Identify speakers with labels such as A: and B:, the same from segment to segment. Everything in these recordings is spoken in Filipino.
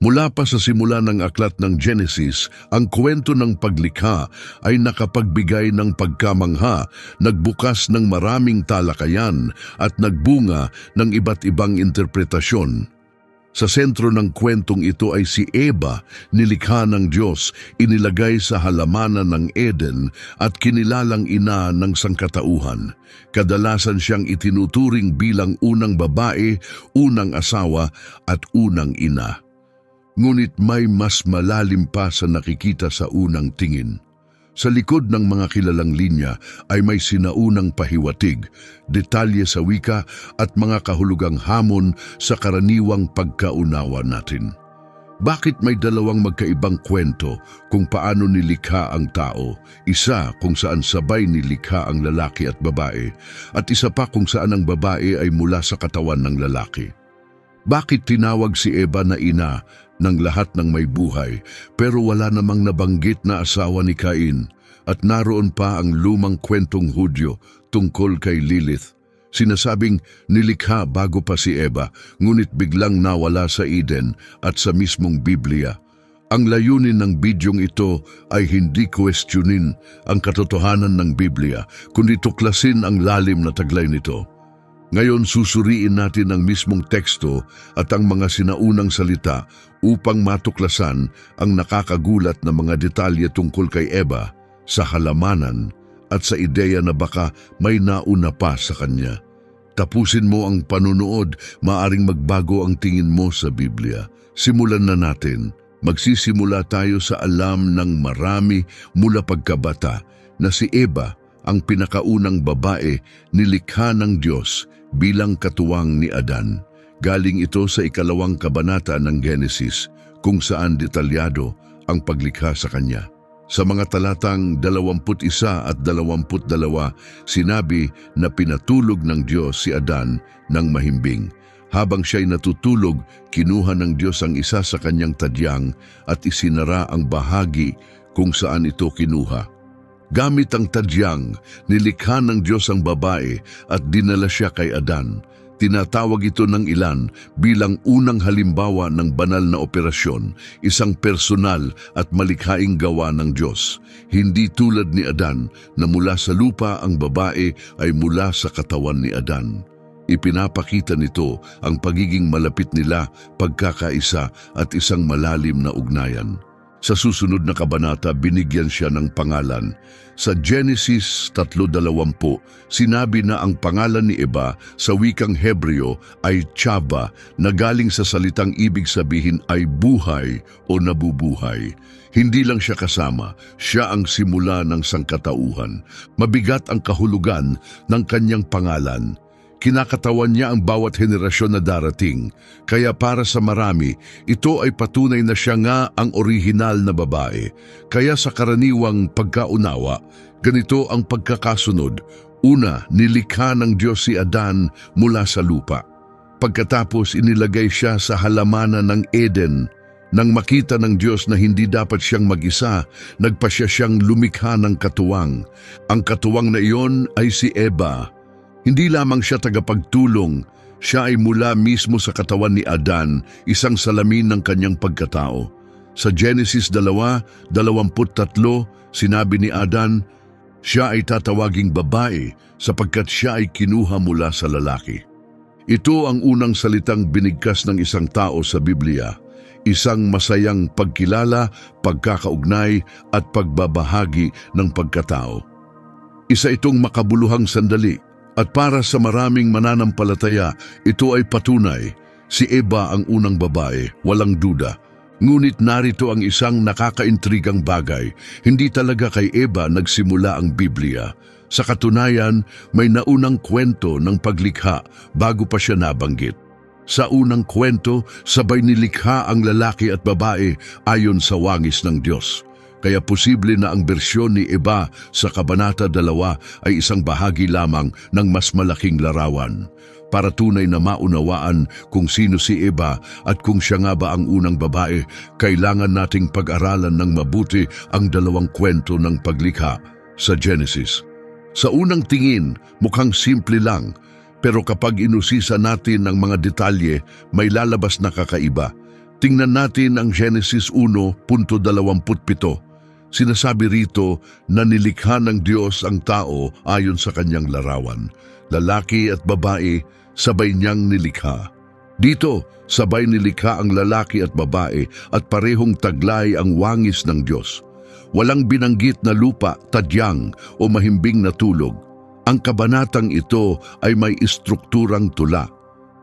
A: Mula pa sa simula ng aklat ng Genesis, ang kwento ng paglikha ay nakapagbigay ng pagkamangha, nagbukas ng maraming talakayan at nagbunga ng iba't ibang interpretasyon. Sa sentro ng kwentong ito ay si Eva, nilikha ng Diyos, inilagay sa halamanan ng Eden at kinilalang ina ng sangkatauhan. Kadalasan siyang itinuturing bilang unang babae, unang asawa at unang ina. Ngunit may mas malalim pa sa nakikita sa unang tingin. Sa likod ng mga kilalang linya ay may sinaunang pahiwatig, detalye sa wika at mga kahulugang hamon sa karaniwang pagkaunawa natin. Bakit may dalawang magkaibang kwento kung paano nilikha ang tao, isa kung saan sabay nilikha ang lalaki at babae, at isa pa kung saan ang babae ay mula sa katawan ng lalaki? Bakit tinawag si Eva na ina ng lahat ng may buhay, pero wala namang nabanggit na asawa ni Cain? At naroon pa ang lumang kwentong Hudyo tungkol kay Lilith. Sinasabing nilikha bago pa si Eva, ngunit biglang nawala sa Eden at sa mismong Biblia. Ang layunin ng bidyong ito ay hindi kwestiyonin ang katotohanan ng Biblia, kundi tuklasin ang lalim na taglay nito. Ngayon susuriin natin ang mismong teksto at ang mga sinaunang salita upang matuklasan ang nakakagulat na mga detalye tungkol kay Eva, sa halamanan at sa ideya na baka may nauna pa sa kanya. Tapusin mo ang panunood, maaring magbago ang tingin mo sa Biblia. Simulan na natin. Magsisimula tayo sa alam ng marami mula pagkabata na si Eva, ang pinakaunang babae, nilikha ng Diyos bilang katuwang ni Adan. Galing ito sa 2 kabanata ng Genesis, kung saan detalyado ang paglikha sa kanya. Sa mga talatang 21 at 22, sinabi na pinatulog ng Diyos si Adan ng mahimbing. Habang siya'y natutulog, kinuha ng Diyos ang isa sa kanyang tadyang at isinara ang bahagi kung saan ito kinuha. Gamit ang tadyang, nilikha ng Diyos ang babae at dinala siya kay Adan. Tinatawag ito ng ilan bilang unang halimbawa ng banal na operasyon, isang personal at malikhaing gawa ng Diyos. Hindi tulad ni Adan na mula sa lupa ang babae ay mula sa katawan ni Adan. Ipinapakita nito ang pagiging malapit nila, pagkakaisa at isang malalim na ugnayan. Sa susunod na kabanata, binigyan siya ng pangalan. Sa Genesis 3:20, sinabi na ang pangalan ni Eva sa wikang Hebreo ay Chava, na galing sa salitang ibig sabihin ay buhay o nabubuhay. Hindi lang siya kasama, siya ang simula ng sangkatauhan. Mabigat ang kahulugan ng kanyang pangalan. Kinakatawan niya ang bawat henerasyon na darating. Kaya para sa marami, ito ay patunay na siya nga ang orihinal na babae. Kaya sa karaniwang pagkaunawa, ganito ang pagkakasunod. Una, nilikha ng Diyos si Adan mula sa lupa. Pagkatapos inilagay siya sa halamanan ng Eden. Nang makita ng Diyos na hindi dapat siyang mag-isa, nagpasya siyang lumikha ng katuwang. Ang katuwang na iyon ay si Eva. Hindi lamang siya tagapagtulong, siya ay mula mismo sa katawan ni Adan, isang salamin ng kanyang pagkatao. Sa Genesis 2:23, sinabi ni Adan, siya ay tatawaging babae sapagkat siya ay kinuha mula sa lalaki. Ito ang unang salitang binigkas ng isang tao sa Biblia, isang masayang pagkilala, pagkakaugnay at pagbabahagi ng pagkatao. Isa itong makabuluhang sandali. At para sa maraming mananampalataya, ito ay patunay. Si Eva ang unang babae, walang duda. Ngunit narito ang isang nakakaintrigang bagay. Hindi talaga kay Eva nagsimula ang Biblia. Sa katunayan, may naunang kwento ng paglikha bago pa siya nabanggit. Sa unang kwento, sabay nilikha ang lalaki at babae ayon sa wangis ng Diyos. Kaya posible na ang bersyon ni Eva sa Kabanata 2 ay isang bahagi lamang ng mas malaking larawan. Para tunay na maunawaan kung sino si Eva at kung siya nga ba ang unang babae, kailangan nating pag-aralan ng mabuti ang dalawang kwento ng paglikha sa Genesis. Sa unang tingin, mukhang simple lang, pero kapag inusisa natin ang mga detalye, may lalabas na kakaiba. Tingnan natin ang Genesis 1:27. Sinasabi rito na nilikha ng Diyos ang tao ayon sa kanyang larawan. Lalaki at babae, sabay niyang nilikha. Dito, sabay nilikha ang lalaki at babae at parehong taglay ang wangis ng Diyos. Walang binanggit na lupa, tadyang o mahimbing na tulog. Ang kabanatang ito ay may istrukturang tula.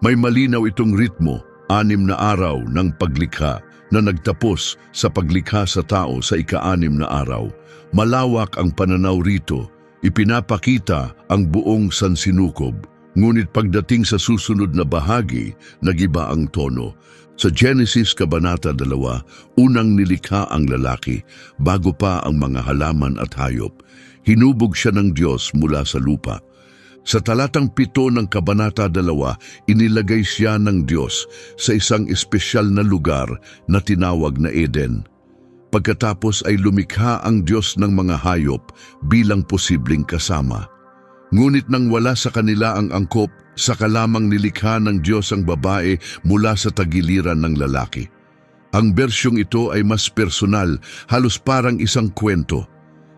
A: May malinaw itong ritmo, 6 na araw ng paglikha na nagtapos sa paglikha sa tao sa ika-6 na araw. Malawak ang pananaw rito, ipinapakita ang buong sansinukob. Ngunit pagdating sa susunod na bahagi, nagiba ang tono. Sa Genesis Kabanata 2, unang nilikha ang lalaki bago pa ang mga halaman at hayop. Hinubog siya ng Diyos mula sa lupa. Sa talatang 7 ng Kabanata 2, inilagay siya ng Diyos sa isang espesyal na lugar na tinawag na Eden. Pagkatapos ay lumikha ang Diyos ng mga hayop bilang posibleng kasama. Ngunit nang wala sa kanila ang angkop, saka lamang nilikha ng Diyos ang babae mula sa tagiliran ng lalaki. Ang bersyong ito ay mas personal, halos parang isang kwento.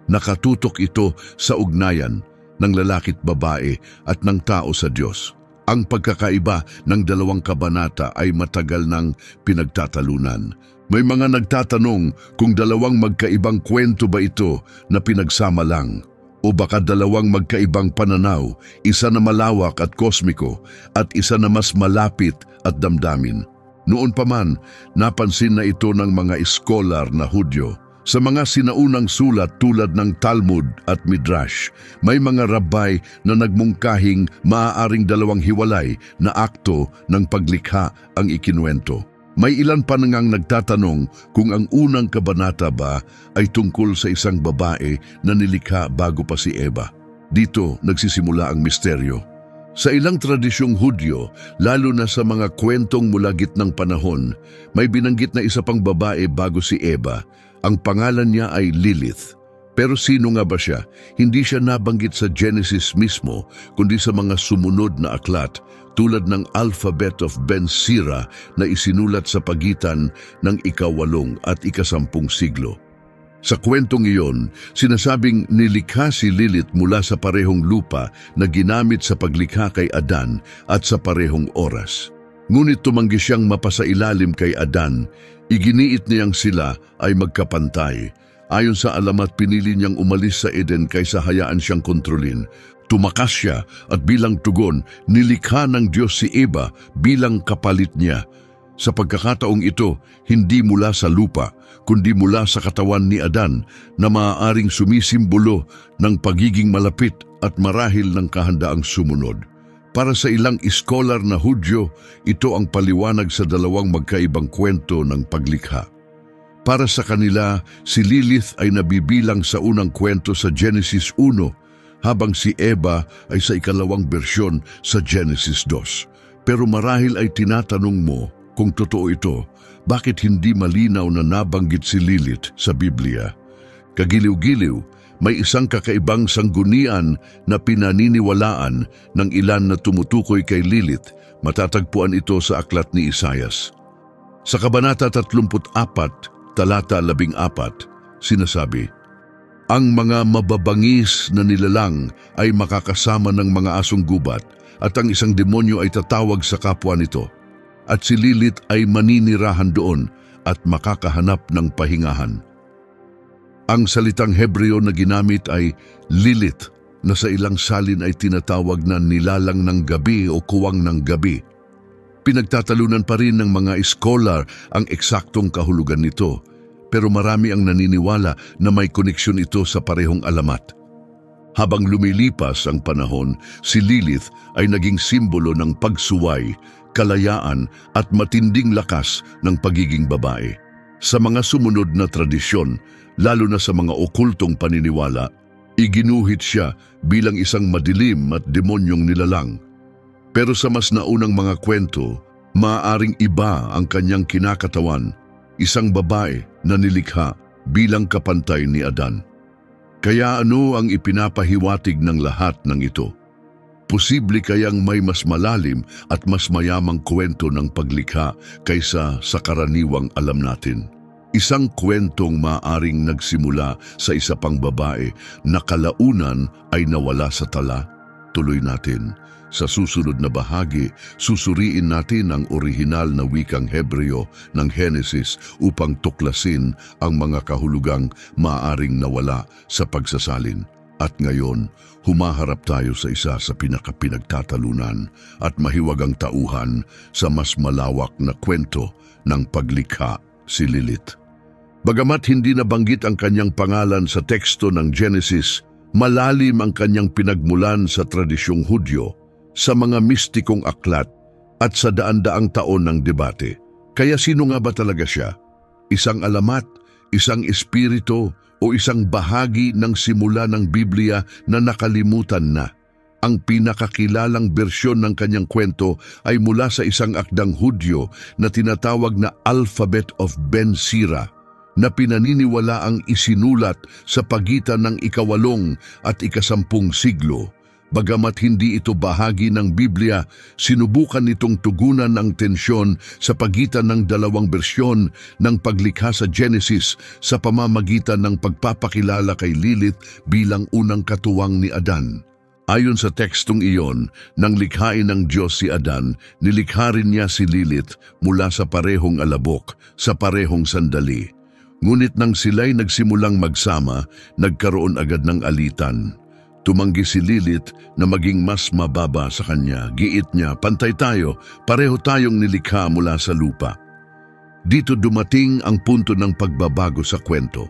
A: Nakatutok ito sa ugnayan ng lalaki't babae at ng tao sa Diyos. Ang pagkakaiba ng dalawang kabanata ay matagal ng pinagtatalunan. May mga nagtatanong kung dalawang magkaibang kwento ba ito na pinagsama lang, o baka dalawang magkaibang pananaw, isa na malawak at kosmiko at isa na mas malapit at damdamin. Noon pa man, napansin na ito ng mga iskolar na Hudyo. Sa mga sinaunang sulat tulad ng Talmud at Midrash, may mga rabay na nagmungkahing maaaring dalawang hiwalay na akto ng paglikha ang ikinuwento. May ilan pa nang nagtatanong kung ang unang kabanata ba ay tungkol sa isang babae na nilikha bago pa si Eva. Dito nagsisimula ang misteryo. Sa ilang tradisyong Hudyo, lalo na sa mga kwentong mula gitnang panahon, may binanggit na isa pang babae bago si Eva. Ang pangalan niya ay Lilith. Pero sino nga ba siya? Hindi siya nabanggit sa Genesis mismo, kundi sa mga sumunod na aklat tulad ng Alphabet of Ben Sira na isinulat sa pagitan ng ika-8 at ika-10 siglo. Sa kwentong iyon, sinasabing nilikha si Lilith mula sa parehong lupa na ginamit sa paglikha kay Adan at sa parehong oras. Ngunit tumanggi siyang mapasailalim kay Adan. Iginiit niyang sila ay magkapantay. Ayon sa alamat, pinili niyang umalis sa Eden kaysa hayaan siyang kontrolin. Tumakas siya at bilang tugon, nilikha ng Diyos si Eva bilang kapalit niya. Sa pagkakataong ito, hindi mula sa lupa, kundi mula sa katawan ni Adan na maaaring sumisimbolo ng pagiging malapit at marahil ng kahandaang sumunod. Para sa ilang iskolar na Hudyo, ito ang paliwanag sa dalawang magkaibang kwento ng paglikha. Para sa kanila, si Lilith ay nabibilang sa unang kwento sa Genesis 1, habang si Eva ay sa ikalawang bersyon sa Genesis 2. Pero marahil ay tinatanong mo kung totoo ito, bakit hindi malinaw na nabanggit si Lilith sa Biblia? Kagiliw-giliw, may isang kakaibang sanggunian na pinaniniwalaan ng ilan na tumutukoy kay Lilith. Matatagpuan ito sa aklat ni Isaias. Sa Kabanata 34, talata 14, sinasabi, "Ang mga mababangis na nilalang ay makakasama ng mga asong gubat, at ang isang demonyo ay tatawag sa kapwa nito. At si Lilith ay maninirahan doon at makakahanap ng pahingahan." Ang salitang Hebreo na ginamit ay Lilith, na sa ilang salin ay tinatawag na nilalang ng gabi o kuwang ng gabi. Pinagtatalunan pa rin ng mga iskolar ang eksaktong kahulugan nito, pero marami ang naniniwala na may koneksyon ito sa parehong alamat. Habang lumilipas ang panahon, si Lilith ay naging simbolo ng pagsuway, kalayaan at matinding lakas ng pagiging babae. Sa mga sumunod na tradisyon, lalo na sa mga okultong paniniwala, iginuhit siya bilang isang madilim at demonyong nilalang. Pero sa mas naunang mga kwento, maaaring iba ang kanyang kinakatawan, isang babae na nilikha bilang kapantay ni Adan. Kaya ano ang ipinapahiwatig ng lahat ng ito? Posible kayang may mas malalim at mas mayamang kwento ng paglikha kaysa sa karaniwang alam natin. Isang kwentong maaring nagsimula sa isa pang babae na kalaunan ay nawala sa tala. Tuloy natin. Sa susunod na bahagi, susuriin natin ang orihinal na wikang Hebreo ng Genesis upang tuklasin ang mga kahulugang maaaring nawala sa pagsasalin. At ngayon, humaharap tayo sa isa sa pinagtatalunan at mahiwagang tauhan sa mas malawak na kwento ng paglikha, si Lilith. Bagamat hindi nabanggit ang kanyang pangalan sa teksto ng Genesis, malalim ang kanyang pinagmulan sa tradisyong Hudyo, sa mga mistikong aklat at sa daan-daang taon ng debate. Kaya sino nga ba talaga siya? Isang alamat, isang espiritu, o isang bahagi ng simula ng Biblia na nakalimutan na? Ang pinakakilalang bersyon ng kanyang kwento ay mula sa isang akdang Hudyo na tinatawag na Alphabet of Ben Sira, na pinaniniwala ang isinulat sa pagitan ng ika-8 at ika-10 siglo. Bagamat hindi ito bahagi ng Biblia, sinubukan nitong tugunan ang tensyon sa pagitan ng dalawang bersyon ng paglikha sa Genesis sa pamamagitan ng pagpapakilala kay Lilith bilang unang katuwang ni Adan. Ayon sa tekstong iyon, nang likhain ng Diyos si Adan, nilikha rin niya si Lilith mula sa parehong alabok, sa parehong sandali. Ngunit nang sila'y nagsimulang magsama, nagkaroon agad ng alitan. Tumanggi si Lilith na maging mas mababa sa kanya. Giit niya, pantay tayo, pareho tayong nilikha mula sa lupa. Dito dumating ang punto ng pagbabago sa kwento.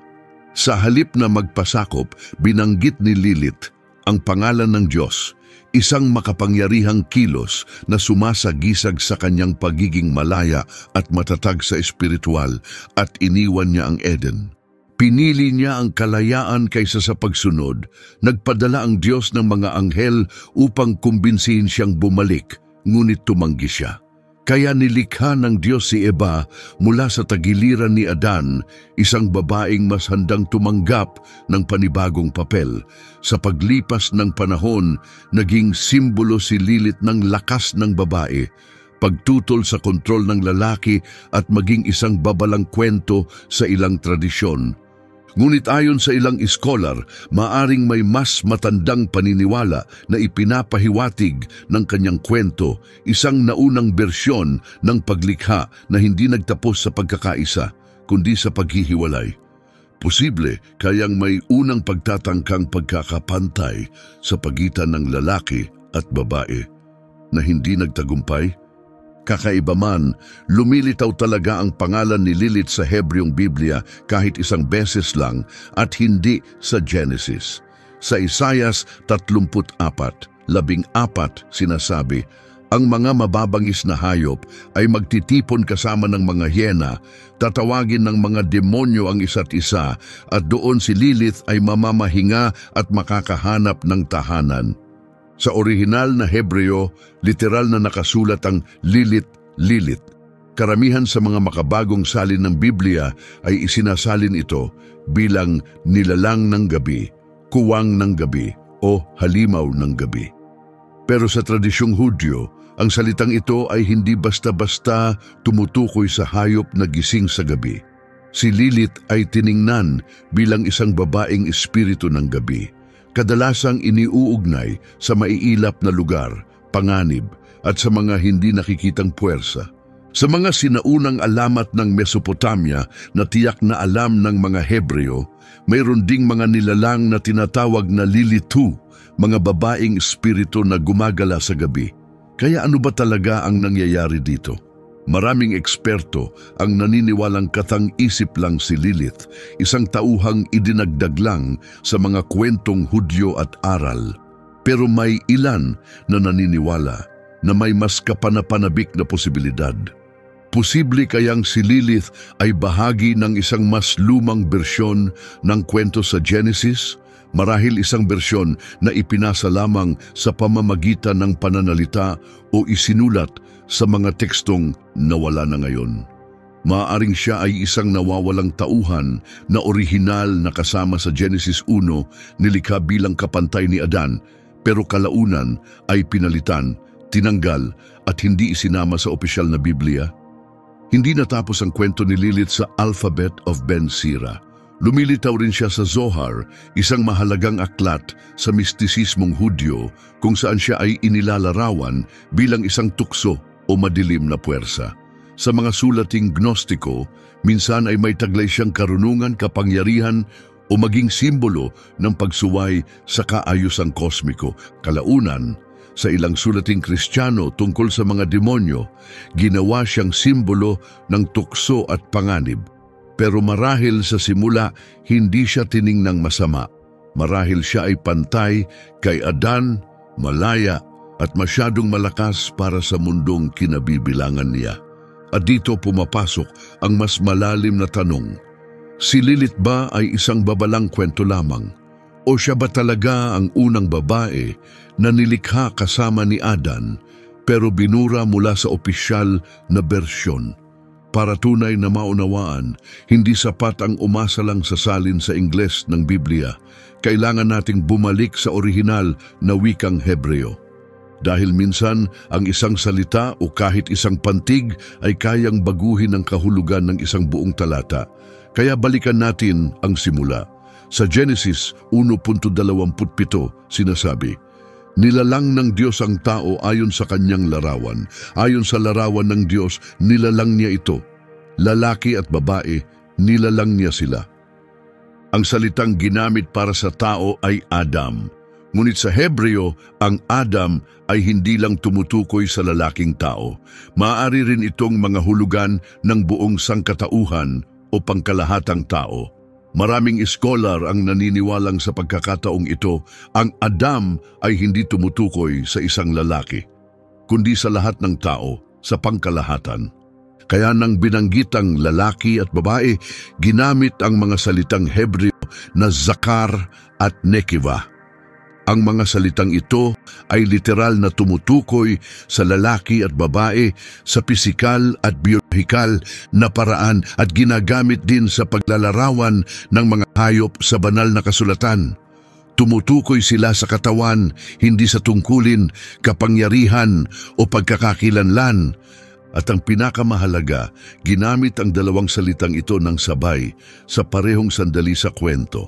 A: Sa halip na magpasakop, binanggit ni Lilith ang pangalan ng Diyos, isang makapangyarihang kilos na sumasagisag sa kanyang pagiging malaya at matatag sa espiritual, at iniwan niya ang Eden. Pinili niya ang kalayaan kaysa sa pagsunod. Nagpadala ang Diyos ng mga anghel upang kumbinsihin siyang bumalik, ngunit tumanggi siya. Kaya nilikha ng Diyos si Eva mula sa tagiliran ni Adan, isang babaeng mas handang tumanggap ng panibagong papel. Sa paglipas ng panahon, naging simbolo si Lilith ng lakas ng babae, pagtutol sa kontrol ng lalaki at maging isang babalang kwento sa ilang tradisyon. Ngunit ayon sa ilang iskolar, maaring may mas matandang paniniwala na ipinapahiwatig ng kanyang kwento, isang naunang bersyon ng paglikha na hindi nagtapos sa pagkakaisa, kundi sa paghihiwalay. Posible kayang may unang pagtatangkang pagkakapantay sa pagitan ng lalaki at babae na hindi nagtagumpay. Kakaiba man, lumilitaw talaga ang pangalan ni Lilith sa Hebreong Biblia kahit isang beses lang at hindi sa Genesis. Sa Isaias 34:14 sinasabi, ang mga mababangis na hayop ay magtitipon kasama ng mga hyena, tatawagin ng mga demonyo ang isa't isa, at doon si Lilith ay mamamahinga at makakahanap ng tahanan. Sa orihinal na Hebreo, literal na nakasulat ang Lilith, Lilith. Karamihan sa mga makabagong salin ng Biblia ay isinasalin ito bilang nilalang ng gabi, kuwang ng gabi, o halimaw ng gabi. Pero sa tradisyong Hudyo, ang salitang ito ay hindi basta-basta tumutukoy sa hayop na gising sa gabi. Si Lilith ay tiningnan bilang isang babaeng espiritu ng gabi, kadalasang iniuugnay sa maiilap na lugar, panganib, at sa mga hindi nakikitang puwersa. Sa mga sinaunang alamat ng Mesopotamia na tiyak na alam ng mga Hebreo, mayroon ding mga nilalang na tinatawag na Lilithu, mga babaeng espiritu na gumagala sa gabi. Kaya ano ba talaga ang nangyayari dito? Maraming eksperto ang naniniwalang katang-isip lang si Lilith, isang tauhang idinagdag lang sa mga kwentong Hudyo at aral. Pero may ilan na naniniwala na may mas kapanapanabik na posibilidad. Posible kayang si Lilith ay bahagi ng isang mas lumang bersyon ng kwento sa Genesis, marahil isang bersyon na ipinasa lamang sa pamamagitan ng pananalita o isinulat sa mga tekstong nawala na ngayon. Maaaring siya ay isang nawawalang tauhan na orihinal na kasama sa Genesis 1, nilikha bilang kapantay ni Adan, pero kalaunan ay pinalitan, tinanggal at hindi isinama sa opisyal na Biblia? Hindi natapos ang kwento ni Lilith sa Alphabet of Ben Sira. Lumilitaw rin siya sa Zohar, isang mahalagang aklat sa mistisismong Hudyo kung saan siya ay inilalarawan bilang isang tukso o madilim na puwersa. Sa mga sulating gnostiko, minsan ay may taglay siyang karunungan, kapangyarihan o maging simbolo ng pagsuway sa kaayusang kosmiko. Kalaunan, sa ilang sulating Kristiyano tungkol sa mga demonyo, ginawa siyang simbolo ng tukso at panganib. Pero marahil sa simula, hindi siya tiningnang masama. Marahil siya ay pantay kay Adan, malaya at masyadong malakas para sa mundong kinabibilangan niya. At dito pumapasok ang mas malalim na tanong. Si Lilith ba ay isang babalang kwento lamang? O siya ba talaga ang unang babae na nilikha kasama ni Adan pero binura mula sa opisyal na bersyon? Para tunay na maunawaan, hindi sapat ang umasa lang sa salin sa Ingles ng Biblia. Kailangan nating bumalik sa orihinal na wikang Hebreo. Dahil minsan, ang isang salita o kahit isang pantig ay kayang baguhin ang kahulugan ng isang buong talata. Kaya balikan natin ang simula. Sa Genesis 1.27 sinasabi, "Nilalang ng Diyos ang tao ayon sa kanyang larawan. Ayon sa larawan ng Diyos, nilalang niya ito. Lalaki at babae, nilalang niya sila." Ang salitang ginamit para sa tao ay Adam. Ngunit sa Hebreo, ang Adam ay hindi lang tumutukoy sa lalaking tao. Maaari rin itong mga hulugan ng buong sangkatauhan o pangkalahatang tao. Maraming iskolar ang naniniwalang sa pagkakataong ito, ang Adam ay hindi tumutukoy sa isang lalaki, kundi sa lahat ng tao, sa pangkalahatan. Kaya nang binanggitang lalaki at babae, ginamit ang mga salitang Hebreo na zakar at nekiva. Ang mga salitang ito ay literal na tumutukoy sa lalaki at babae sa pisikal at biolohikal na paraan at ginagamit din sa paglalarawan ng mga hayop sa banal na kasulatan. Tumutukoy sila sa katawan, hindi sa tungkulin, kapangyarihan o pagkakakilanlan. At ang pinakamahalaga, ginamit ang dalawang salitang ito ng sabay sa parehong sandali sa kwento.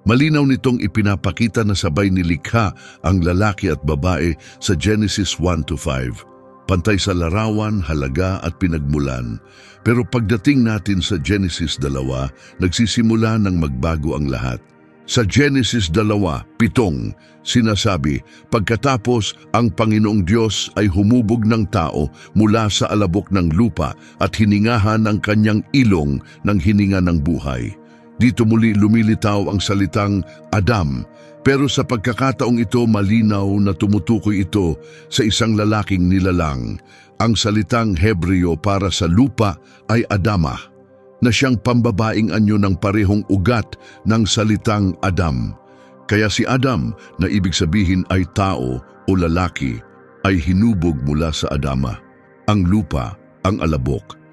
A: Malinaw nitong ipinapakita na sabay nilikha ang lalaki at babae sa Genesis 1-5. Pantay sa larawan, halaga at pinagmulan. Pero pagdating natin sa Genesis 2, nagsisimula ng magbago ang lahat. Sa Genesis 2:7, sinasabi, "Pagkatapos ang Panginoong Diyos ay humubog ng tao mula sa alabok ng lupa at hiningahan ang kanyang ilong ng hininga ng buhay." Dito muli lumilitaw ang salitang Adam, pero sa pagkakataong ito malinaw na tumutukoy ito sa isang lalaking nilalang. Ang salitang Hebreo para sa lupa ay Adama, na siyang pambabaing anyo ng parehong ugat ng salitang Adam. Kaya si Adam, na ibig sabihin ay tao o lalaki, ay hinubog mula sa Adama, ang lupa, ang alabok.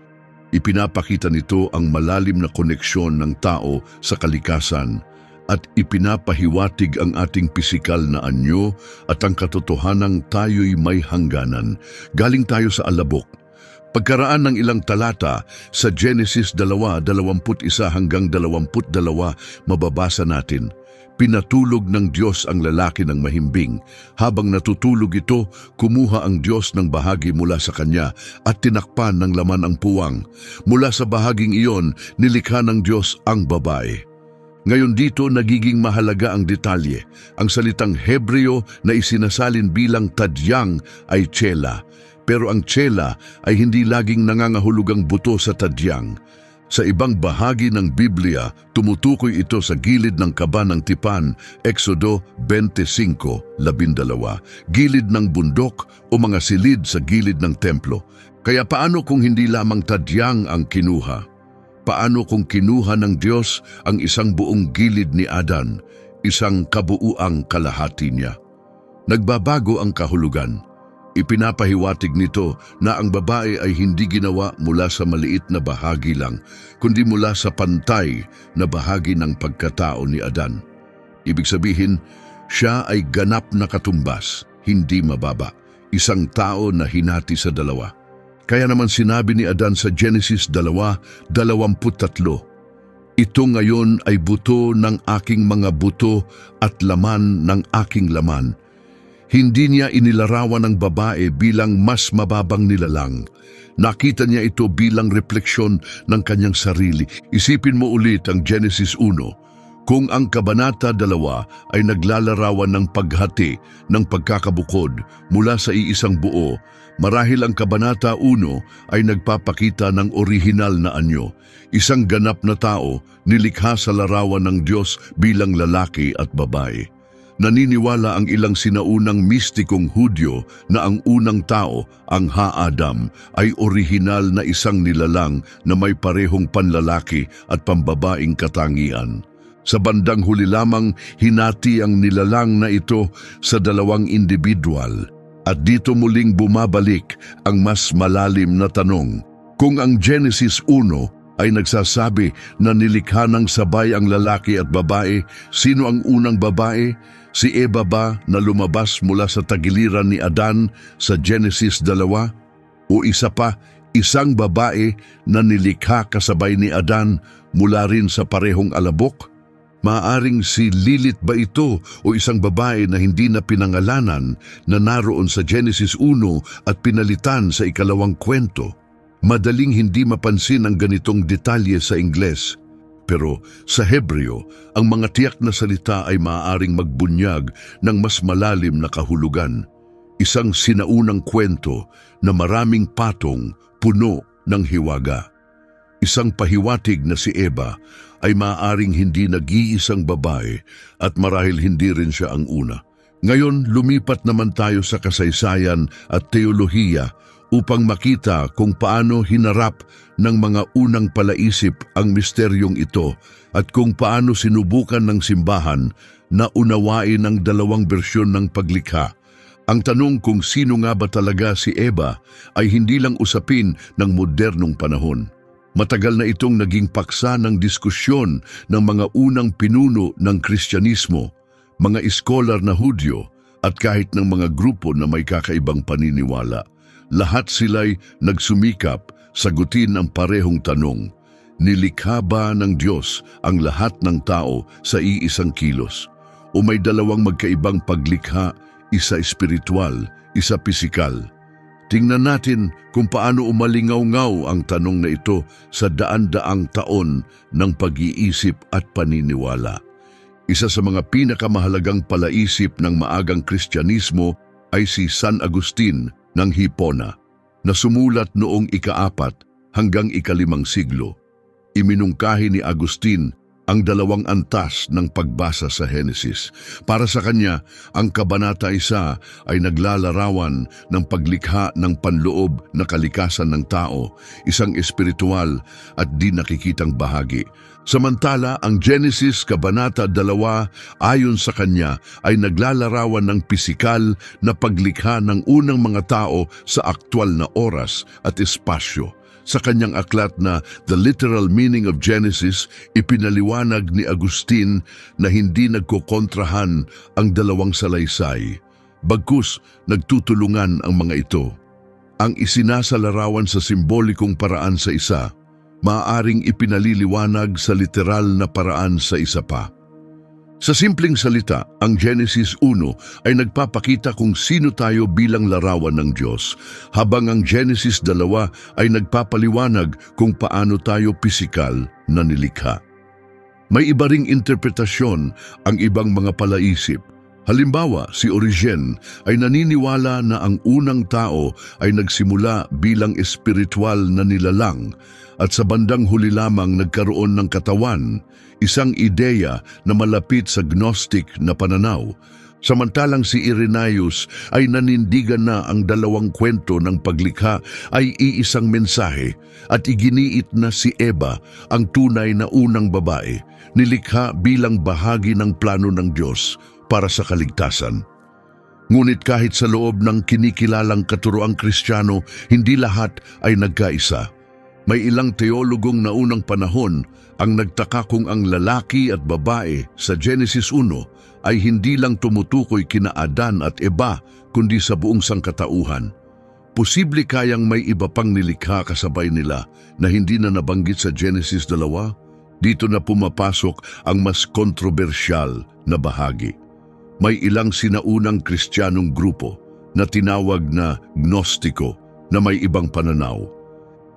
A: Ipinapakita nito ang malalim na koneksyon ng tao sa kalikasan at ipinapahiwatig ang ating pisikal na anyo at ang katotohanang tayo'y may hangganan. Galing tayo sa alabok. Pagkaraan ng ilang talata sa Genesis 2:21-22, mababasa natin, "Pinatulog ng Diyos ang lalaki ng mahimbing. Habang natutulog ito, kumuha ang Diyos ng bahagi mula sa kanya at tinakpan ng laman ang puwang. Mula sa bahaging iyon, nilikha ng Diyos ang babae." Ngayon dito nagiging mahalaga ang detalye. Ang salitang Hebreo na isinasalin bilang tadyang ay tsela. Pero ang tsela ay hindi laging nangangahulugang buto sa tadyang. Sa ibang bahagi ng Biblia, tumutukoy ito sa gilid ng kaba ng tipan, Exodo 25:12, gilid ng bundok o mga silid sa gilid ng templo. Kaya paano kung hindi lamang tadyang ang kinuha? Paano kung kinuha ng Diyos ang isang buong gilid ni Adan, isang kabuuang kalahati niya? Nagbabago ang kahulugan. Ipinapahiwatig nito na ang babae ay hindi ginawa mula sa maliit na bahagi lang, kundi mula sa pantay na bahagi ng pagkatao ni Adan. Ibig sabihin, Siya ay ganap na katumbas, hindi mababa. Isang tao na hinati sa dalawa. Kaya naman sinabi ni Adan sa Genesis 2:23, ito ngayon ay buto ng aking mga buto at laman ng aking laman. Hindi niya inilarawan ng babae bilang mas mababang nilalang. Nakita niya ito bilang refleksyon ng kanyang sarili. Isipin mo ulit ang Genesis 1. Kung ang Kabanata 2 ay naglalarawan ng paghati ng pagkakabukod mula sa iisang buo, marahil ang Kabanata 1 ay nagpapakita ng orihinal na anyo, isang ganap na tao nilikha sa larawan ng Diyos bilang lalaki at babae. Naniniwala ang ilang sinaunang mistikong Hudyo na ang unang tao, ang Ha-Adam, ay orihinal na isang nilalang na may parehong panlalaki at pambabaing katangian. Sa bandang huli lamang, hinati ang nilalang na ito sa dalawang individual. At dito muling bumabalik ang mas malalim na tanong. Kung ang Genesis 1 ay nagsasabi na nilikha ng sabay ang lalaki at babae, sino ang unang babae? Si Eva ba na lumabas mula sa tagiliran ni Adan sa Genesis 2? O isa pa, isang babae na nilikha kasabay ni Adan mula rin sa parehong alabok? Maaring si Lilith ba ito o isang babae na hindi na pinangalanan na naroon sa Genesis 1 at pinalitan sa ikalawang kwento? Madaling hindi mapansin ang ganitong detalye sa Ingles. Pero sa Hebreo, ang mga tiyak na salita ay maaaring magbunyag ng mas malalim na kahulugan. Isang sinaunang kwento na maraming patong puno ng hiwaga. Isang pahiwatig na si Eva ay maaaring hindi nag-iisang babae at marahil hindi rin siya ang una. Ngayon, lumipat naman tayo sa kasaysayan at teolohiya upang makita kung paano hinarap ng mga unang palaisip ang misteryong ito at kung paano sinubukan ng simbahan na unawain ang dalawang bersyon ng paglikha. Ang tanong kung sino nga ba talaga si Eva ay hindi lang usapin ng modernong panahon. Matagal na itong naging paksa ng diskusyon ng mga unang pinuno ng Kristyanismo, mga iskolar na Hudyo at kahit ng mga grupo na may kakaibang paniniwala. Lahat sila'y nagsumikap sagutin ang parehong tanong, nilikha ba ng Diyos ang lahat ng tao sa iisang kilos? O may dalawang magkaibang paglikha, isa espiritual, isa pisikal? Tingnan natin kung paano umalingaw-ngaw ang tanong na ito sa daan-daang taon ng pag-iisip at paniniwala. Isa sa mga pinakamahalagang palaisip ng maagang Kristyanismo ay si San Agustin ng Hipona, na sumulat noong ika-4 hanggang ika-5 siglo. Iminungkahi ni Agustin ang dalawang antas ng pagbasa sa Henesis. Para sa kanya, ang Kabanata 1 ay naglalarawan ng paglikha ng panloob na kalikasan ng tao, isang espiritual at di nakikitang bahagi. Samantala, ang Genesis Kabanata 2 ayon sa kanya ay naglalarawan ng pisikal na paglikha ng unang mga tao sa aktwal na oras at espasyo. Sa kanyang aklat na The Literal Meaning of Genesis, ipinaliwanag ni Agustin na hindi nagkokontrahan ang dalawang salaysay. Bagkus, nagtutulungan ang mga ito. Ang isinasalarawan sa simbolikong paraan sa isa, maaaring ipinaliliwanag sa literal na paraan sa isa pa. Sa simpleng salita, ang Genesis 1 ay nagpapakita kung sino tayo bilang larawan ng Diyos, habang ang Genesis 2 ay nagpapaliwanag kung paano tayo pisikal na nilikha. May iba ring interpretasyon ang ibang mga palaisip. Halimbawa, si Origen ay naniniwala na ang unang tao ay nagsimula bilang espiritual na nilalang at sa bandang huli lamang nagkaroon ng katawan, isang ideya na malapit sa Gnostic na pananaw. Samantalang si Irenaeus ay nanindigan na ang dalawang kwento ng paglikha ay iisang mensahe at iginiit na si Eva, ang tunay na unang babae, nilikha bilang bahagi ng plano ng Diyos para sa kaligtasan. Ngunit kahit sa loob ng kinikilalang katuroang Kristiyano, hindi lahat ay nagkaisa. May ilang teologong naunang panahon ang nagtaka kung ang lalaki at babae sa Genesis 1 ay hindi lang tumutukoy kina Adan at Eva kundi sa buong sangkatauhan. Posible kayang may iba pang nilikha kasabay nila na hindi na nabanggit sa Genesis 2? Dito na pumapasok ang mas kontrobersyal na bahagi. May ilang sinaunang Kristiyanong grupo na tinawag na Gnostiko na may ibang pananaw.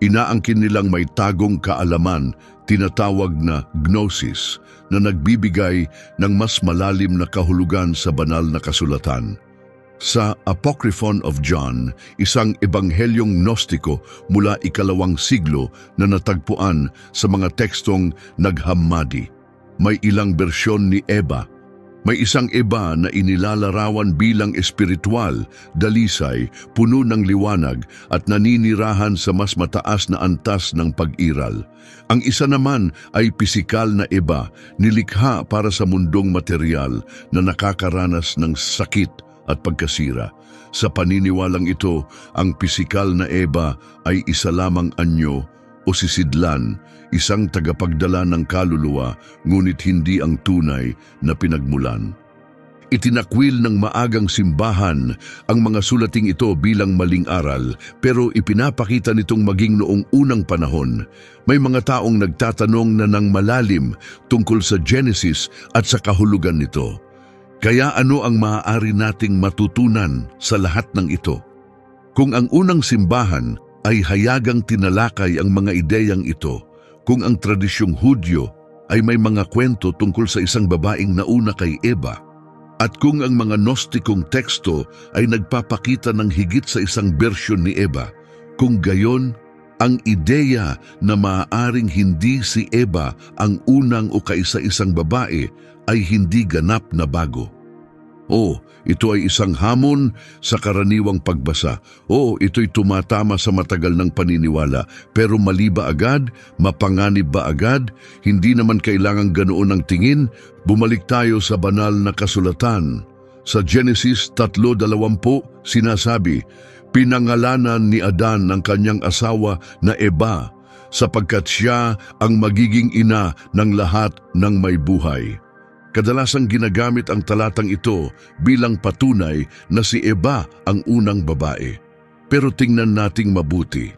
A: Inaangkin nilang may tagong kaalaman, tinatawag na gnosis, na nagbibigay ng mas malalim na kahulugan sa banal na kasulatan. Sa Apocryphon of John, isang ebanghelyong gnostiko mula ika-2 siglo na natagpuan sa mga tekstong Nag-Hammadi. May ilang bersyon ni Eva. May isang Eva na inilalarawan bilang espiritual, dalisay, puno ng liwanag at naninirahan sa mas mataas na antas ng pag-iral. Ang isa naman ay pisikal na Eva, nilikha para sa mundong material na nakakaranas ng sakit at pagkasira. Sa paniniwalang ito, ang pisikal na Eva ay isa lamang anyo o sisidlan, isang tagapagdala ng kaluluwa, ngunit hindi ang tunay na pinagmulan. Itinakwil ng maagang simbahan ang mga sulating ito bilang maling aral, pero ipinapakita nitong maging noong unang panahon. May mga taong nagtatanong na ng malalim tungkol sa Genesis at sa kahulugan nito. Kaya ano ang maaari nating matutunan sa lahat ng ito? Kung ang unang simbahan ay hayagang tinalakay ang mga ideyang ito, kung ang tradisyong Hudyo ay may mga kwento tungkol sa isang babaeng nauna kay Eva, at kung ang mga Gnostikong teksto ay nagpapakita ng higit sa isang bersyon ni Eva, kung gayon, ang ideya na maaaring hindi si Eva ang unang o kaisa-isang babae ay hindi ganap na bago. Ito ay isang hamon sa karaniwang pagbasa. Ito'y tumatama sa matagal ng paniniwala. Pero mali ba agad? Mapanganib ba agad? Hindi naman kailangang ganoon ang tingin. Bumalik tayo sa banal na kasulatan. Sa Genesis 3:20 sinasabi, pinangalanan ni Adan ng kanyang asawa na Eva, sapagkat siya ang magiging ina ng lahat ng may buhay. Kadalasang ginagamit ang talatang ito bilang patunay na si Eva ang unang babae. Pero tingnan nating mabuti.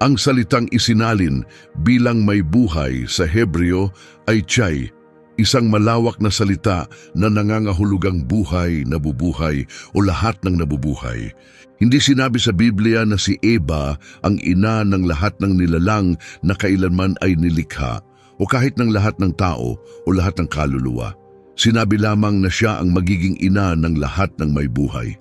A: Ang salitang isinalin bilang may buhay sa Hebreo ay chay, isang malawak na salita na nangangahulugang buhay, nabubuhay o lahat ng nabubuhay. Hindi sinabi sa Biblia na si Eva ang ina ng lahat ng nilalang na kailanman ay nilikha o kahit ng lahat ng tao o lahat ng kaluluwa. Sinabi lamang na siya ang magiging ina ng lahat ng may buhay.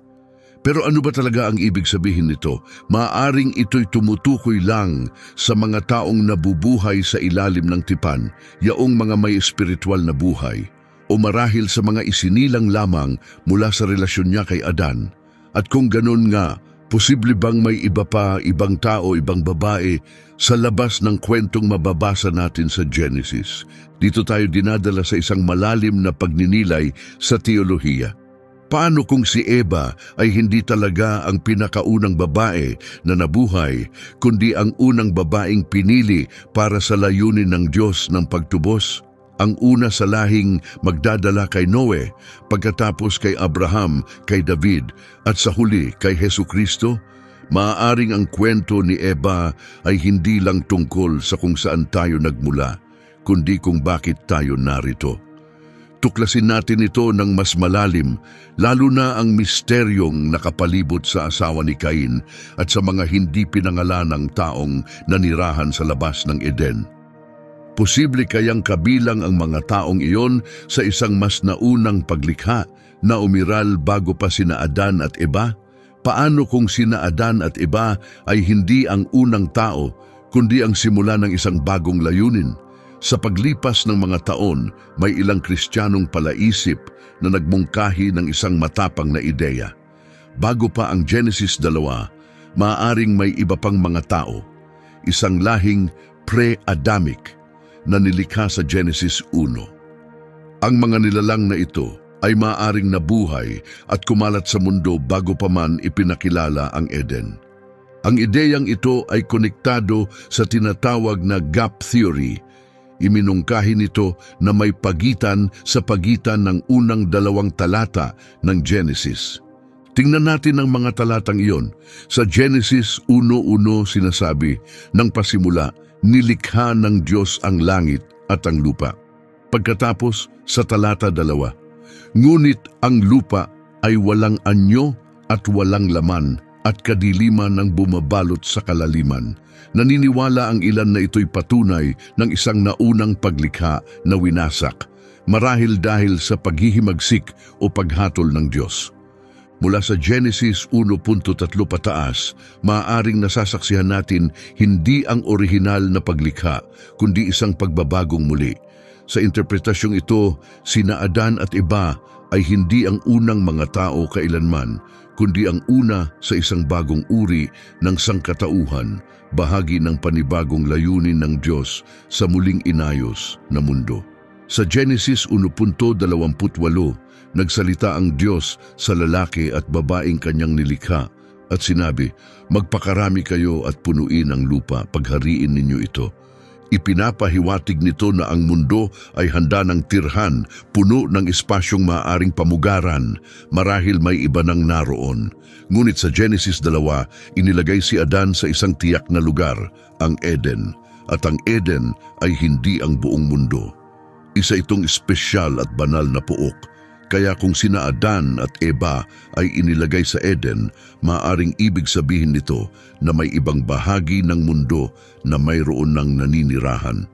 A: Pero ano ba talaga ang ibig sabihin nito? Maaaring ito'y tumutukoy lang sa mga taong nabubuhay sa ilalim ng tipan, yaong mga may espiritual na buhay, o marahil sa mga isinilang lamang mula sa relasyon niya kay Adan. At kung ganun nga, posible bang may iba pa, ibang tao, ibang babae sa labas ng kwentong mababasa natin sa Genesis? Dito tayo dinadala sa isang malalim na pagninilay sa teolohiya. Paano kung si Eva ay hindi talaga ang pinakaunang babae na nabuhay, kundi ang unang babaeng pinili para sa layunin ng Diyos ng pagtubos? Ang una sa lahing magdadala kay Noe, pagkatapos kay Abraham, kay David, at sa huli kay Hesukristo? Maaaring ang kwento ni Eva ay hindi lang tungkol sa kung saan tayo nagmula, kundi kung bakit tayo narito. Tuklasin natin ito ng mas malalim, lalo na ang misteryong nakapalibot sa asawa ni Cain at sa mga hindi pinangalanang taong nanirahan sa labas ng Eden. Posible kayang kabilang ang mga taong iyon sa isang mas naunang paglikha na umiral bago pa sina Adan at Eva? Paano kung sina Adan at Eva ay hindi ang unang tao, kundi ang simula ng isang bagong layunin? Sa paglipas ng mga taon, may ilang Kristiyanong palaisip na nagmungkahi ng isang matapang na ideya. Bago pa ang Genesis 2, maaaring may iba pang mga tao, isang lahing pre-Adamic na nilikha sa Genesis 1. Ang mga nilalang na ito ay maaaring nabuhay at kumalat sa mundo bago pa man ipinakilala ang Eden. Ang ideyang ito ay konektado sa tinatawag na gap theory. Iminungkahi nito na may pagitan sa pagitan ng unang 2 talata ng Genesis. Tingnan natin ang mga talatang iyon. Sa Genesis 1:1 sinasabi, "Nang pasimula, nilikha ng Diyos ang langit at ang lupa." Pagkatapos sa talata 2, "Ngunit ang lupa ay walang anyo at walang laman at kadiliman ng bumabalot sa kalaliman." Naniniwala ang ilan na ito'y patunay ng isang naunang paglikha na winasak, marahil dahil sa paghihimagsik o paghatol ng Diyos. Mula sa Genesis 1:3 pataas, maaaring nasasaksihan natin hindi ang orihinal na paglikha, kundi isang pagbabagong muli. Sa interpretasyong ito, sina Adan at Eva ay hindi ang unang mga tao kailanman, kundi ang una sa isang bagong uri ng sangkatauhan, bahagi ng panibagong layunin ng Diyos sa muling inayos na mundo. Sa Genesis 1:28, nagsalita ang Diyos sa lalaki at babaeng kanyang nilikha at sinabi, "Magpakarami kayo at punuin ang lupa, paghariin ninyo ito." Ipinapahiwatig nito na ang mundo ay handa ng tirhan, puno ng espasyong maaaring pamugaran, marahil may iba nang naroon. Ngunit sa Genesis 2, inilagay si Adan sa isang tiyak na lugar, ang Eden, at ang Eden ay hindi ang buong mundo. Isa itong espesyal at banal na puok. Kaya kung sina Adan at Eva ay inilagay sa Eden, maaaring ibig sabihin nito na may ibang bahagi ng mundo na mayroon ng naninirahan.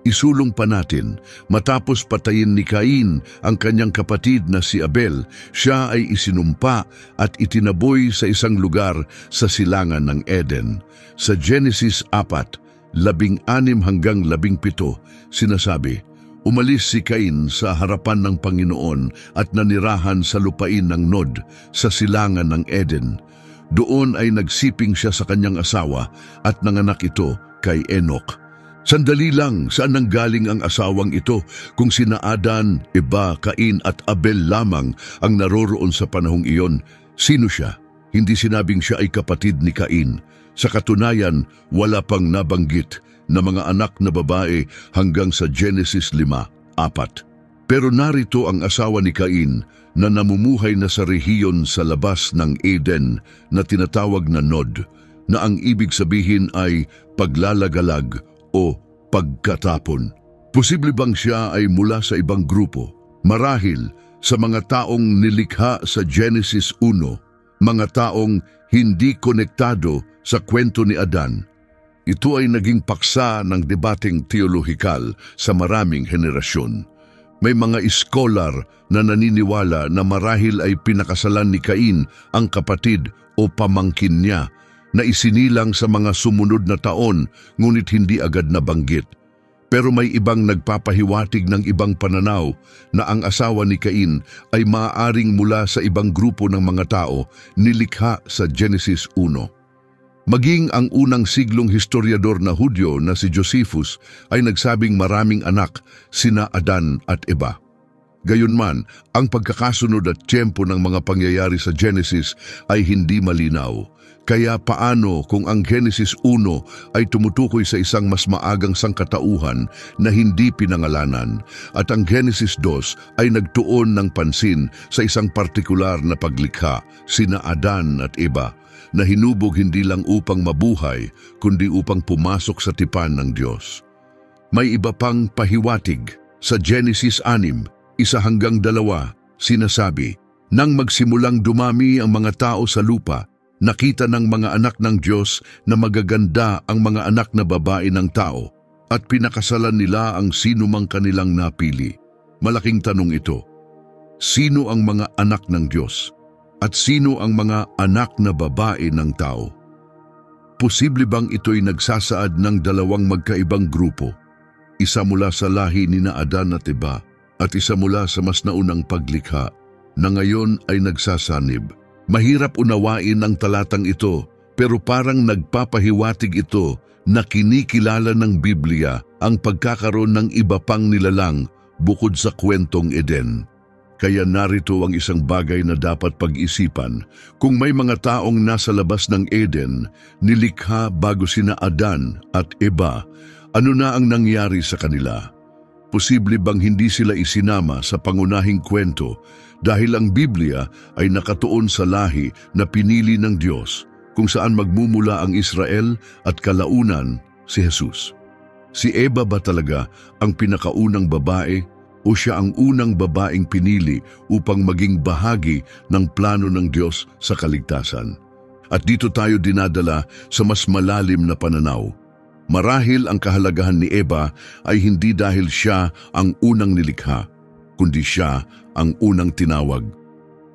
A: Isulong pa natin, matapos patayin ni Cain ang kanyang kapatid na si Abel, siya ay isinumpa at itinaboy sa isang lugar sa silangan ng Eden. Sa Genesis 4, 16-17, sinasabi, "Umalis si Cain sa harapan ng Panginoon at nanirahan sa lupain ng Nod sa silangan ng Eden. Doon ay nagsiping siya sa kanyang asawa at nanganak ito kay Enoch." Sandali lang, saan nanggaling ang asawang ito kung sina Adan, Eva, Cain at Abel lamang ang naroroon sa panahong iyon? Sino siya? Hindi sinabing siya ay kapatid ni Cain. Sa katunayan, wala pang nabanggit na mga anak na babae hanggang sa Genesis 5:4. Pero narito ang asawa ni Cain na namumuhay na sa rehiyon sa labas ng Eden na tinatawag na Nod, na ang ibig sabihin ay paglalagalag o pagkatapon. Posible bang siya ay mula sa ibang grupo? Marahil sa mga taong nilikha sa Genesis 1, mga taong hindi konektado sa kwento ni Adan. Ito ay naging paksa ng debateng teolohikal sa maraming henerasyon. May mga iskolar na naniniwala na marahil ay pinakasalan ni Cain ang kapatid o pamangkin niya na isinilang sa mga sumunod na taon ngunit hindi agad nabanggit. Pero may ibang nagpapahiwatig ng ibang pananaw na ang asawa ni Cain ay maaaring mula sa ibang grupo ng mga tao nilikha sa Genesis 1. Maging ang unang siglong historiador na Hudyo na si Josephus ay nagsabing maraming anak sina Adan at Eva. Gayunman, ang pagkakasunod at tiyempo ng mga pangyayari sa Genesis ay hindi malinaw. Kaya paano kung ang Genesis 1 ay tumutukoy sa isang mas maagang sangkatauhan na hindi pinangalanan at ang Genesis 2 ay nagtuon ng pansin sa isang partikular na paglikha, sina Adan at Eva, na hinubog hindi lang upang mabuhay kundi upang pumasok sa tipan ng Diyos. May iba pang pahiwatig. Sa Genesis 6, 1-2, sinasabi, "Nang magsimulang dumami ang mga tao sa lupa, nakita ng mga anak ng Diyos na magaganda ang mga anak na babae ng tao at pinakasalan nila ang sinumang kanilang napili." Malaking tanong ito. Sino ang mga anak ng Diyos? At sino ang mga anak na babae ng tao? Posible bang ito'y nagsasaad ng dalawang magkaibang grupo? Isa mula sa lahi ni Adan at Eva at isa mula sa mas naunang paglikha na ngayon ay nagsasanib. Mahirap unawain ang talatang ito, pero parang nagpapahiwatig ito na kinikilala ng Biblia ang pagkakaroon ng iba pang nilalang bukod sa kwentong Eden. Kaya narito ang isang bagay na dapat pag-isipan. Kung may mga taong nasa labas ng Eden, nilikha bago sina Adan at Eva, ano na ang nangyari sa kanila? Posible bang hindi sila isinama sa pangunahing kwento dahil ang Biblia ay nakatuon sa lahi na pinili ng Diyos kung saan magmumula ang Israel at kalaunan si Jesus? Si Eva ba talaga ang pinakaunang babae o siya ang unang babaeng pinili upang maging bahagi ng plano ng Diyos sa kaligtasan? At dito tayo dinadala sa mas malalim na pananaw. Marahil ang kahalagahan ni Eva ay hindi dahil siya ang unang nilikha, kundi siya ang unang tinawag.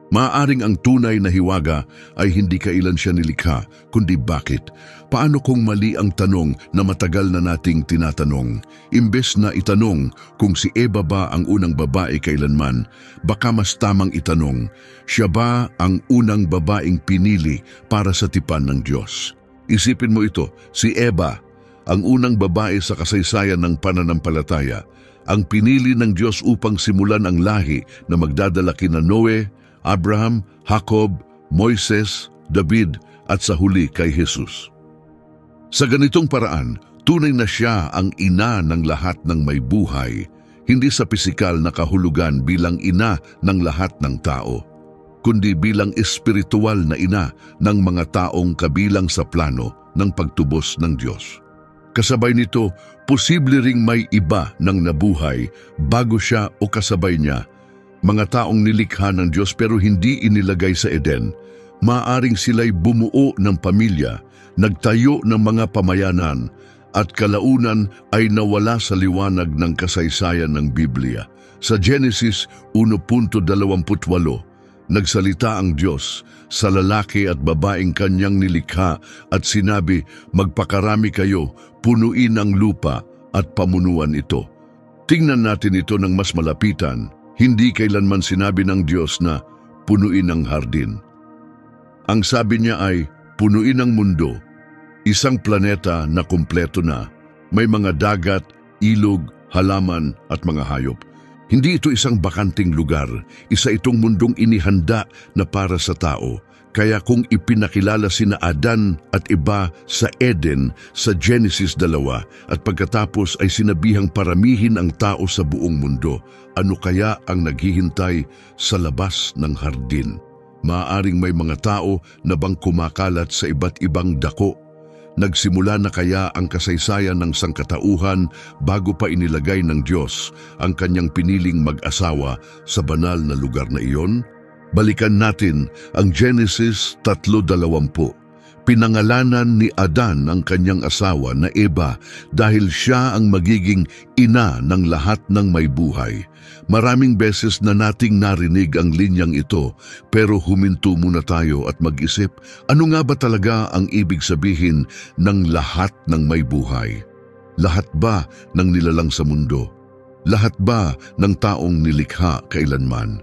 A: Maaaring ang tunay na hiwaga ay hindi kailan siya nilikha, kundi bakit. Paano kung mali ang tanong na matagal na nating tinatanong? Imbes na itanong kung si Eva ba ang unang babae kailanman, baka mas tamang itanong, siya ba ang unang babaeng pinili para sa tipan ng Diyos? Isipin mo ito, si Eva, ang unang babae sa kasaysayan ng pananampalataya, ang pinili ng Diyos upang simulan ang lahi na magdadala kina Noe, Abraham, Jacob, Moises, David at sa huli kay Jesus. Sa ganitong paraan, tunay na siya ang ina ng lahat ng may buhay, hindi sa pisikal na kahulugan bilang ina ng lahat ng tao, kundi bilang espiritual na ina ng mga taong kabilang sa plano ng pagtubos ng Diyos. Kasabay nito, posible ring may iba ng nabuhay bago siya o kasabay niya, mga taong nilikha ng Diyos pero hindi inilagay sa Eden. Maaring sila'y bumuo ng pamilya, nagtayo ng mga pamayanan, at kalaunan ay nawala sa liwanag ng kasaysayan ng Biblia. Sa Genesis 1:28, nagsalita ang Diyos sa lalaki at babaeng kanyang nilikha at sinabi, "Magpakarami kayo, punuin ang lupa at pamunuan ito." Tingnan natin ito ng mas malapitan. Hindi kailanman sinabi ng Diyos na punuin ang hardin. Ang sabi niya ay punuin ang mundo, isang planeta na kumpleto na, may mga dagat, ilog, halaman at mga hayop. Hindi ito isang bakanting lugar, isa itong mundong inihanda na para sa tao. Kaya kung ipinakilala sina Adan at Eva sa Eden sa Genesis 2 at pagkatapos ay sinabihang paramihin ang tao sa buong mundo, ano kaya ang naghihintay sa labas ng hardin? Maaaring may mga tao na bang kumakalat sa iba't ibang dako. Nagsimula na kaya ang kasaysayan ng sangkatauhan bago pa inilagay ng Diyos ang kanyang piniling mag-asawa sa banal na lugar na iyon? Balikan natin ang Genesis 3:20. Pinangalanan ni Adan ang kanyang asawa na Eva dahil siya ang magiging ina ng lahat ng may buhay. Maraming beses na nating narinig ang linyang ito, pero huminto muna tayo at mag-isip, ano nga ba talaga ang ibig sabihin ng lahat ng may buhay? Lahat ba ng nilalang sa mundo? Lahat ba ng taong nilikha kailanman?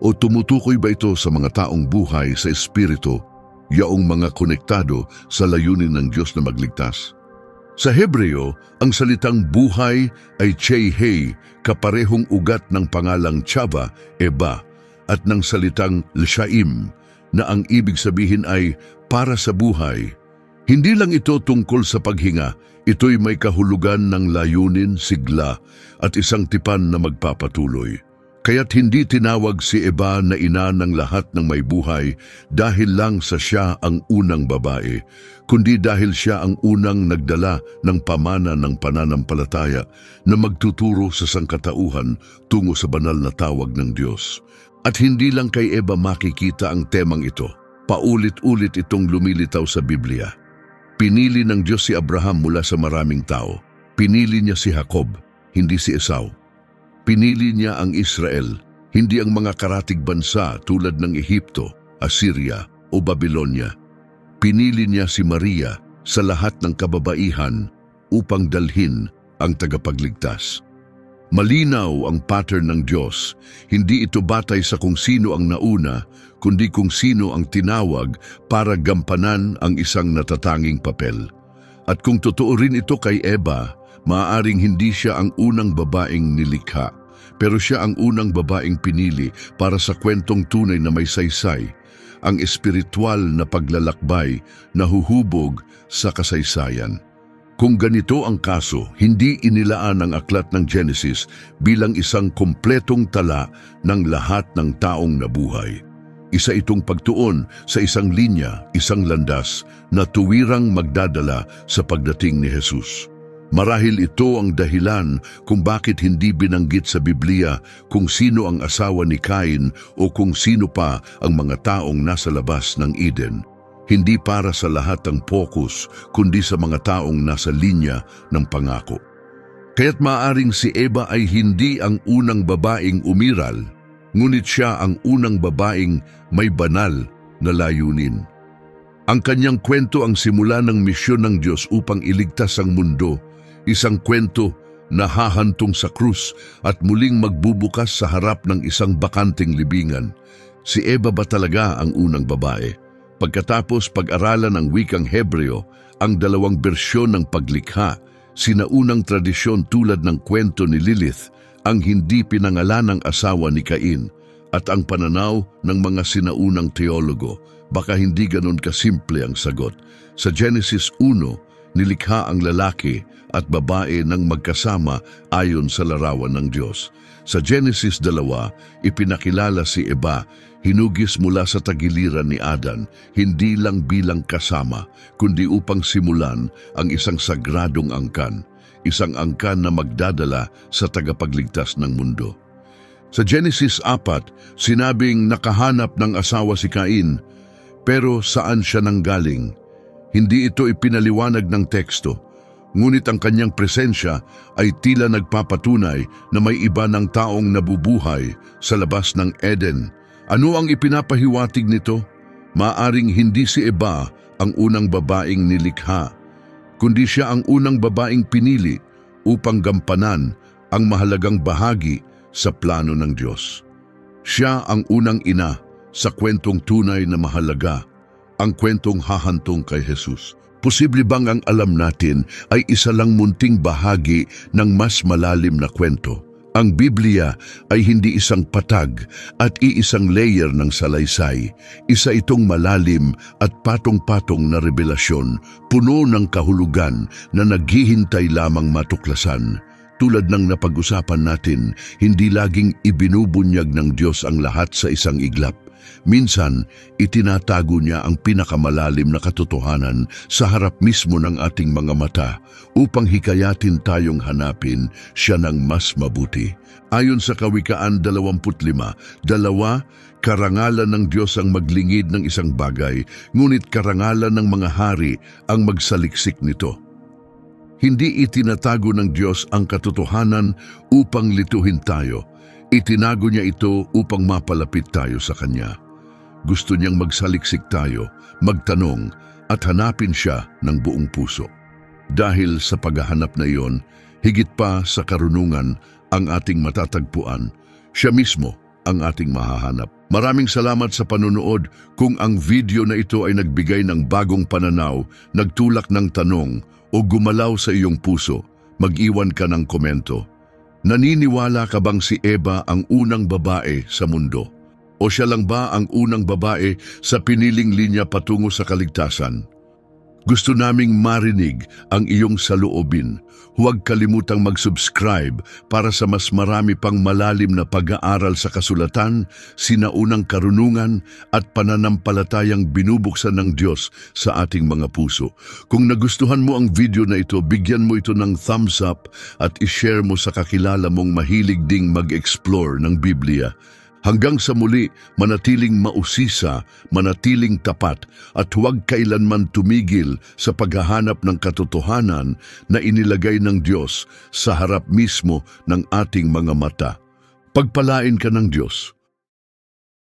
A: O tumutukoy ba ito sa mga taong buhay sa espiritu, yaong mga konektado sa layunin ng Diyos na magligtas? Sa Hebreo, ang salitang buhay ay Chehei, kaparehong ugat ng pangalang Chava, Eba, at ng salitang Lshaim, na ang ibig sabihin ay para sa buhay. Hindi lang ito tungkol sa paghinga, ito'y may kahulugan ng layunin, sigla, at isang tipan na magpapatuloy. Kaya't hindi tinawag si Eva na ina ng lahat ng may buhay dahil lang sa siya ang unang babae, kundi dahil siya ang unang nagdala ng pamana ng pananampalataya na magtuturo sa sangkatauhan tungo sa banal na tawag ng Diyos. At hindi lang kay Eva makikita ang temang ito. Paulit-ulit itong lumilitaw sa Biblia. Pinili ng Diyos si Abraham mula sa maraming tao. Pinili niya si Jacob, hindi si Esau. Pinili niya ang Israel, hindi ang mga karatig bansa tulad ng Ehipto, Assyria o Babylonia. Pinili niya si Maria sa lahat ng kababaihan upang dalhin ang tagapagligtas. Malinaw ang pattern ng Diyos, hindi ito batay sa kung sino ang nauna, kundi kung sino ang tinawag para gampanan ang isang natatanging papel. At kung totoo rin ito kay Eva, maaaring hindi siya ang unang babaeng nilikha, pero siya ang unang babaeng pinili para sa kwentong tunay na may saysay, ang espiritual na paglalakbay na huhubog sa kasaysayan. Kung ganito ang kaso, hindi inilaan ang aklat ng Genesis bilang isang kompletong tala ng lahat ng taong nabuhay. Isa itong pagtuon sa isang linya, isang landas na tuwirang magdadala sa pagdating ni Jesus. Marahil ito ang dahilan kung bakit hindi binanggit sa Biblia kung sino ang asawa ni Cain o kung sino pa ang mga taong nasa labas ng Eden. Hindi para sa lahat ng focus, kundi sa mga taong nasa linya ng pangako. Kaya't maaring si Eva ay hindi ang unang babaeng umiral, ngunit siya ang unang babaeng may banal na layunin. Ang kanyang kwento ang simula ng misyon ng Diyos upang iligtas ang mundo, isang kwento na hahantong sa krus at muling magbubukas sa harap ng isang bakanting libingan. Si Eva ba talaga ang unang babae? Pagkatapos pag-aralan ng wikang Hebreo, ang dalawang bersyon ng paglikha, sinaunang tradisyon tulad ng kwento ni Lilith, ang hindi pinangalanang asawa ni Cain, at ang pananaw ng mga sinaunang teologo, baka hindi ganun kasimple ang sagot. Sa Genesis 1, nilikha ang lalaki at babae ng magkasama ayon sa larawan ng Diyos. Sa Genesis 2, ipinakilala si Eva, hinugis mula sa tagiliran ni Adan, hindi lang bilang kasama, kundi upang simulan ang isang sagradong angkan, isang angkan na magdadala sa tagapagligtas ng mundo. Sa Genesis 4, sinabing nakahanap ng asawa si Cain, pero saan siya nanggaling? Hindi ito ipinaliwanag ng teksto, ngunit ang kanyang presensya ay tila nagpapatunay na may iba ng taong nabubuhay sa labas ng Eden. Ano ang ipinapahiwatig nito? Maaring hindi si Eva ang unang babaeng nilikha, kundi siya ang unang babaeng pinili upang gampanan ang mahalagang bahagi sa plano ng Diyos. Siya ang unang ina sa kwentong tunay na mahalaga, ang kwentong hahantong kay Jesus. Posible bang ang alam natin ay isa lang munting bahagi ng mas malalim na kwento? Ang Biblia ay hindi isang patag at iisang layer ng salaysay. Isa itong malalim at patong-patong na revelasyon, puno ng kahulugan na naghihintay lamang matuklasan. Tulad ng napag-usapan natin, hindi laging ibinubunyag ng Diyos ang lahat sa isang iglap. Minsan, itinatago niya ang pinakamalalim na katotohanan sa harap mismo ng ating mga mata upang hikayatin tayong hanapin siya ng mas mabuti. Ayon sa Kawikaan 25, karangalan ng Diyos ang maglingid ng isang bagay, ngunit karangalan ng mga hari ang magsaliksik nito. Hindi itinatago ng Diyos ang katotohanan upang lituhin tayo. Itinago niya ito upang mapalapit tayo sa Kanya. Gusto niyang magsaliksik tayo, magtanong at hanapin siya ng buong puso. Dahil sa paghahanap na iyon, higit pa sa karunungan ang ating matatagpuan, siya mismo ang ating mahahanap. Maraming salamat sa panonood. Kung ang video na ito ay nagbigay ng bagong pananaw, nagtulak ng tanong o gumalaw sa iyong puso, mag-iwan ka ng komento. Naniniwala ka bang si Eva ang unang babae sa mundo? O siya lang ba ang unang babae sa piniling linya patungo sa kaligtasan? Gusto naming marinig ang iyong saloobin. Huwag kalimutang mag-subscribe para sa mas marami pang malalim na pag-aaral sa kasulatan, sinaunang karunungan at pananampalatayang binubuksan ng Diyos sa ating mga puso. Kung nagustuhan mo ang video na ito, bigyan mo ito ng thumbs up at ishare mo sa kakilala mong mahilig ding mag-explore ng Biblia. Hanggang sa muli, manatiling mausisa, manatiling tapat, at huwag kailanman tumigil sa paghahanap ng katotohanan na inilagay ng Diyos sa harap mismo ng ating mga mata. Pagpalain ka ng Diyos.